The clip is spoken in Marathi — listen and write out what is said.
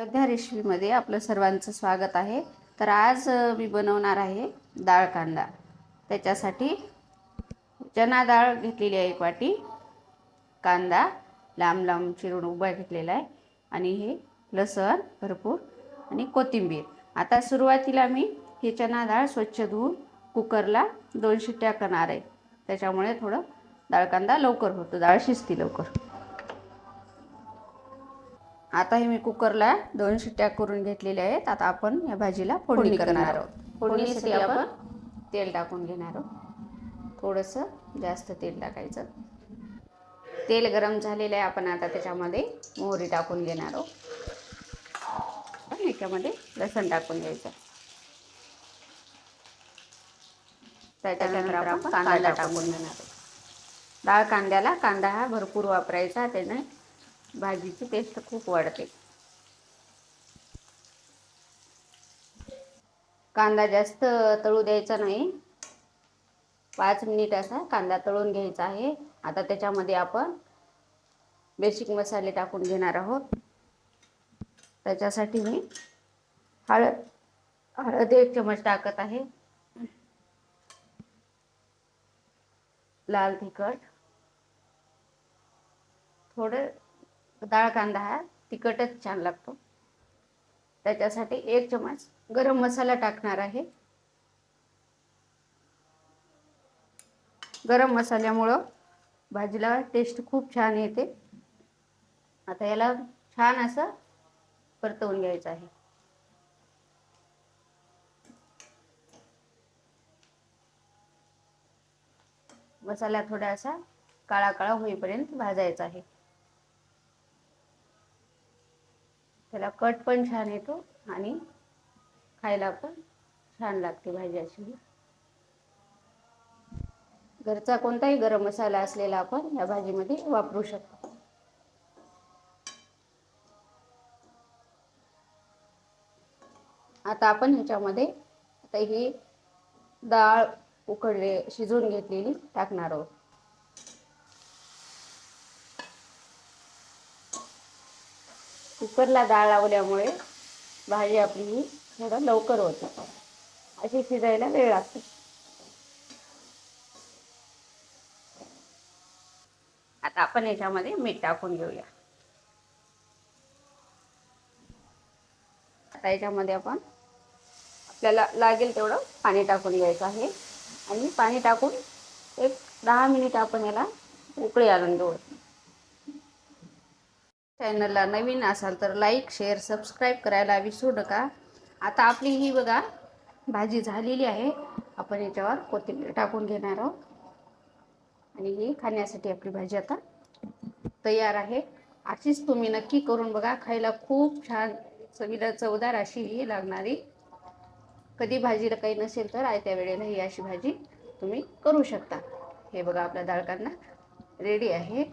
सध्या रेसिपीमध्ये आपलं सर्वांचं स्वागत आहे। तर आज मी बनवणार आहे डाळ कांदा। त्याच्यासाठी चना डाळ घेतलेली आहे, एक वाटी कांदा लांब लांब चिरून उभा घेतलेला आहे आणि हे लसूण भरपूर आणि कोथिंबीर। आता सुरुवातीला मी हे चना डाळ स्वच्छ धुवून कुकरला 2 शिट्ट्या करणार आहे, त्याच्यामुळे थोडं डाळ कांदा लवकर होतो, डाळ शिजते लवकर। आता हे मी कुकरला 2 शिट्ट्या करून घेतलेल्या आहेत। आता आपण या भाजीला फोडणी करणार आहोत। फोडणीसाठी आपण तेल टाकून घेणार आहोत, थोडंसं जास्त तेल टाकायचं। तेल गरम झालेलं आहे, आपण आता त्याच्यामध्ये मोहरी टाकून घेणार आहोत। याच्यामध्ये लसूण टाकून घ्यायचं, त्याच्यानंतर आपण कांदा टाकून घेणार आहोत। डाळ कांद्याला कांदा हा भरपूर वापरायचा, त्याने भाजीची टेस्ट खूप वाढते। कांदा जास्त तळू द्यायचा नाही, 5 मिनिट असा कांदा तळून घ्यायचा आहे। आता त्याच्यामध्ये आपण बेसिक मसाले टाकून घेणार आहोत। त्याच्यासाठी मी हळद 1 चमच टाकत आहे, लाल तिखट, थोडं डाळ कांदा हा तिखटच छान लागतो, त्याच्यासाठी 1 चमच गरम मसाला टाकणार आहे। गरम मसाल्यामुळं भाजीला टेस्ट खूप छान येते। आता याला छान असं परतवून घ्यायचं आहे। मसाला थोडासा काळा काळा होईपर्यंत भाजायचा आहे, त्याला कट पण छान येतो आणि खायला पण छान लागते भाजी अशी। घरचा कोणताही गरम मसाला असलेला आपण या भाजीमध्ये वापरू शकतो। आता आपण ह्याच्यामध्ये आता ही डाळ शिजवून घेतलेली टाकणार आहोत। कुकरला डाळ लावल्यामुळे भाजी आपली ही थोडं लवकर होते, अशी शिजायला वेळ लागतो। आता आपण याच्यामध्ये मीठ टाकून घेऊया। आता याच्यामध्ये आपण आपल्याला लागेल तेवढं पाणी टाकून घ्यायचं आहे आणि पाणी टाकून एक 10 मिनिट आपण याला उकळी आणून घेऊ। चॅनलला नवीन असाल तर लाईक, शेअर, सबस्क्राईब करायला विसरू नका। आता आपली ही बघा भाजी झालेली आहे, आपण याच्यावर कोथिंबीर टाकून घेणार आहोत आणि ही खाण्यासाठी आपली भाजी आता तयार आहे। अशीच तुम्ही नक्की करून बघा, खायला खूप छान चवीला चवदार अशी ही लागणारी। कधी भाजीला काही नसेल तर आयत्या वेळेला ही अशी भाजी तुम्ही करू शकता। हे बघा आपला डाळ कांदा रेडी आहे।